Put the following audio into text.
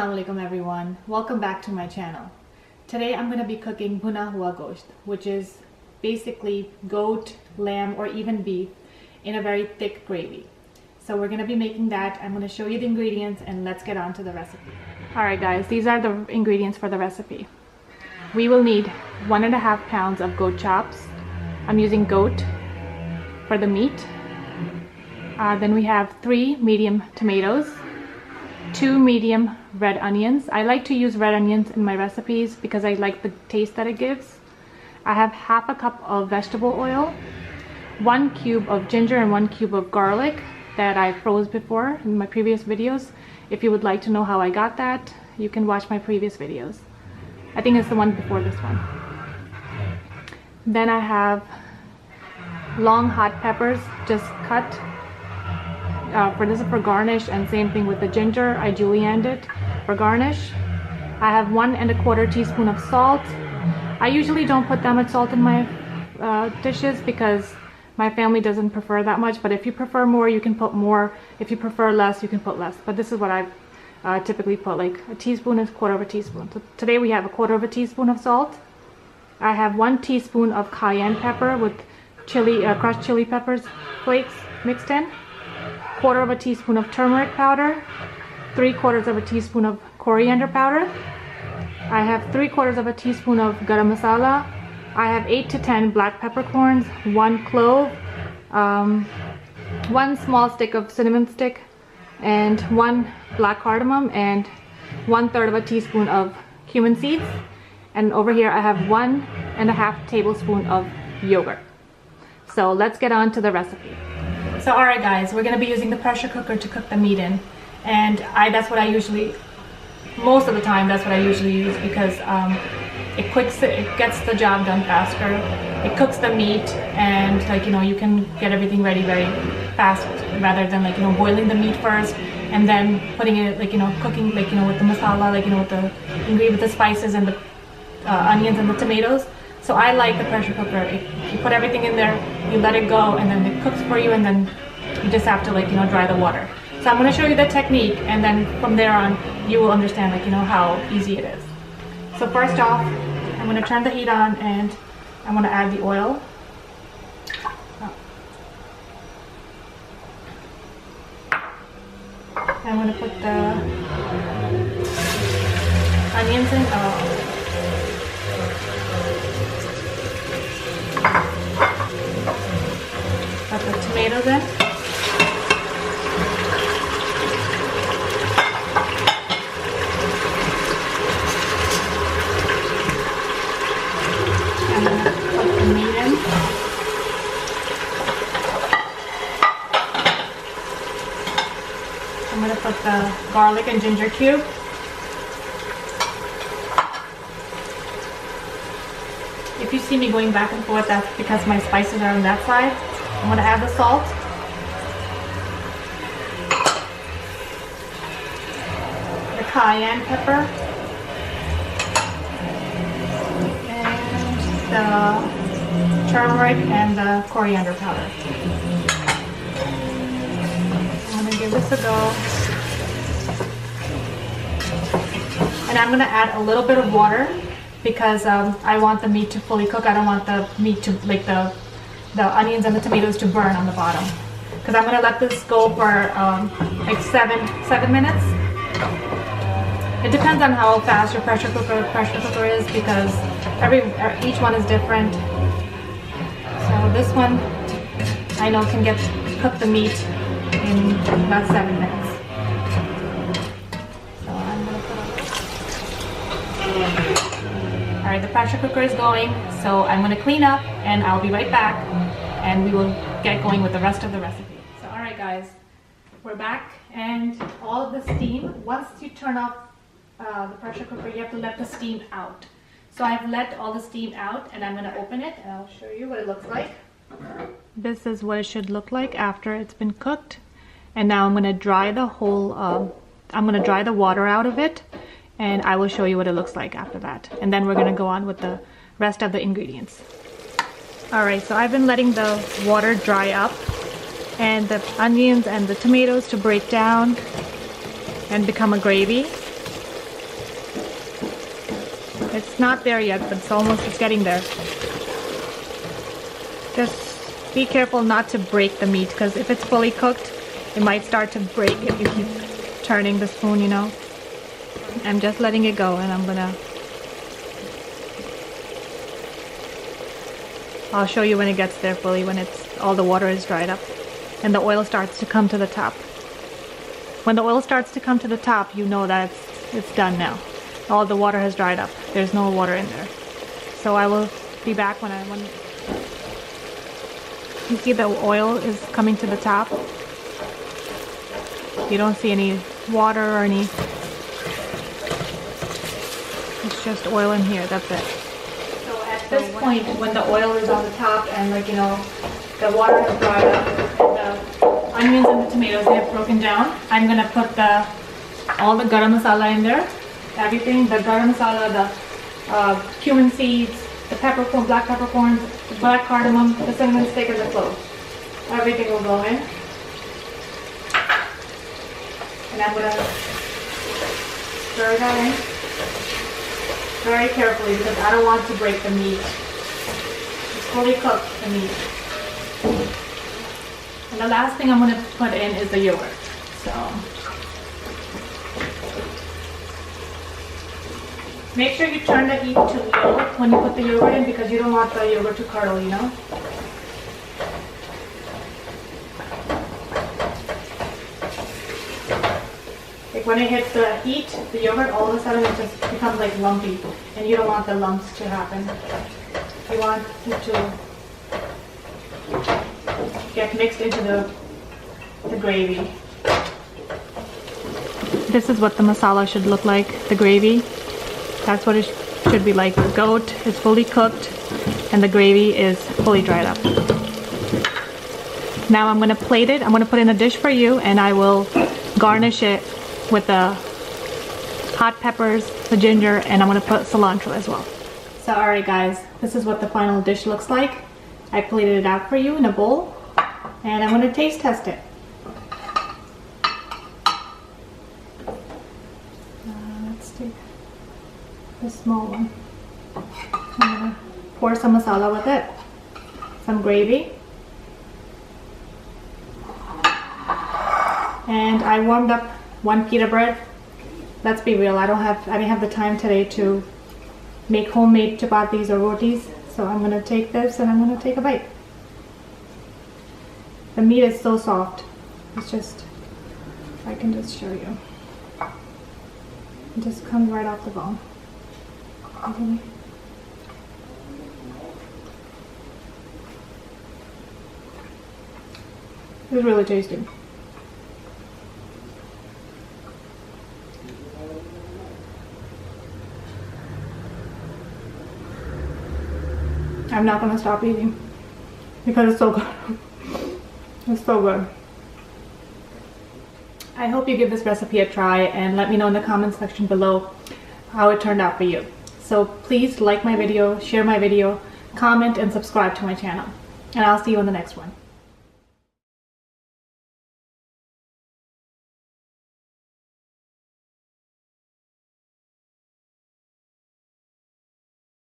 Assalamualaikum everyone. Welcome back to my channel. Today I'm going to be cooking Bhuna Gosht, which is basically goat, lamb, or even beef in a very thick gravy. So we're going to be making that. I'm going to show you the ingredients and let's get on to the recipe. Alright guys, these are the ingredients for the recipe. We will need 1.5 pounds of goat chops. I'm using goat for the meat. Then we have 3 medium tomatoes, 2 medium red onions. I like to use red onions in my recipes because I like the taste that it gives. I have half a cup of vegetable oil, 1 cube of ginger and 1 cube of garlic that I froze before in my previous videos. If you would like to know how I got that, you can watch my previous videos. I think it's the one before this one. Then I have long hot peppers just cut. This is for garnish, and same thing with the ginger. I julienned it for garnish. I have 1.25 teaspoon of salt. I usually don't put that much salt in my dishes because my family doesn't prefer that much, but if you prefer more you can put more. If you prefer less you can put less, but this is what I typically put, like a teaspoon and 1/4 teaspoon. So today we have 1/4 teaspoon of salt. I have 1 teaspoon of cayenne pepper with chili, crushed chili peppers flakes mixed in, 1/4 teaspoon of turmeric powder, 3/4 teaspoon of coriander powder. I have 3/4 teaspoon of garam masala. I have 8 to 10 black peppercorns, 1 clove, 1 small stick of cinnamon stick, and 1 black cardamom, and 1/3 teaspoon of cumin seeds. And over here I have 1.5 tablespoon of yogurt. So let's get on to the recipe. So alright guys, we're going to be using the pressure cooker to cook the meat in, and that's what I usually, most of the time that's what I usually use because it gets the job done faster. It cooks the meat, and you can get everything ready very fast rather than boiling the meat first and then putting it cooking with the masala, with the spices and the onions and the tomatoes. So I like the pressure cooker. You put everything in there, you let it go, and then it cooks for you, and then you just have to dry the water. So I'm going to show you the technique, and then from there on you will understand how easy it is. So first off, I'm going to turn the heat on and I'm going to add the oil. I'm going to put the onions in. Put the tomatoes in. I'm going to put the meat in. I'm going to put the garlic and ginger cube. If you see me going back and forth, that's because my spices are on that side. I'm going to add the salt. The cayenne pepper. And the turmeric and the coriander powder. I'm going to give this a go. And I'm going to add a little bit of water because I want the meat to fully cook. I don't want the meat to, the onions and the tomatoes to burn on the bottom. Because I'm going to let this go for like 7 minutes. It depends on how fast your pressure cooker is because each one is different. So this one I know can cook the meat in about 7 minutes. So I'm going to put it. Alright, the pressure cooker is going, so I'm going to clean up and I'll be right back and we will get going with the rest of the recipe. So alright guys, we're back, and all of the steam, once you turn off the pressure cooker, you have to let the steam out. So I've let all the steam out and I'm going to open it and I'll show you what it looks like. This is what it should look like after it's been cooked. And now I'm going to dry the dry the water out of it, and I will show you what it looks like after that. And then we're going to go on with the rest of the ingredients. Alright, so I've been letting the water dry up and the onions and the tomatoes to break down and become a gravy. It's not there yet, but it's getting there. Just be careful not to break the meat, because if it's fully cooked, it might start to break if you keep turning the spoon, you know. I'm just letting it go, and I'll show you when it gets there fully, when all the water is dried up and the oil starts to come to the top. When the oil starts to come to the top, you know that it's done now. All the water has dried up. There's no water in there. So I will be back when you see the oil is coming to the top. You don't see any water or any, it's just oil in here, that's it. So at this point, when the oil is on the top and, like, you know, the water has dried up and the onions and the tomatoes, they have broken down, I'm gonna put all the garam masala in there. Everything, the garam masala, the cumin seeds, the peppercorn, black peppercorns, the black cardamom, the cinnamon stick, and the cloves. Everything will go in. And I'm going to stir that in very carefully, because I don't want to break the meat. It's fully cooked, the meat. And the last thing I'm going to put in is the yogurt. So make sure you turn the heat to low when you put the yogurt in, because you don't want the yogurt to curdle, you know. Like when it hits the heat, the yogurt, all of a sudden it just becomes like lumpy, and you don't want the lumps to happen. You want it to get mixed into the gravy. This is what the masala should look like, the gravy. That's what it should be like. The goat is fully cooked and the gravy is fully dried up. Now I'm going to plate it. I'm going to put it in a dish for you, and I will garnish it with the hot peppers, the ginger, and I'm going to put cilantro as well. So alright guys, this is what the final dish looks like. I plated it out for you in a bowl, and I'm going to taste test it. Let's take this small one. I'm going to pour some masala with it, some gravy, and I warmed up 1 pita bread. Let's be real, I didn't have the time today to make homemade chapatis or rotis, so I'm going to take this and I'm going to take a bite. The meat is so soft. It's just, I can just show you. It just comes right off the bone. Okay. It's really tasty. I'm not going to stop eating because it's so good. It's so good. I hope you give this recipe a try and let me know in the comment section below how it turned out for you. So please like my video, share my video, comment, and subscribe to my channel. And I'll see you in the next one.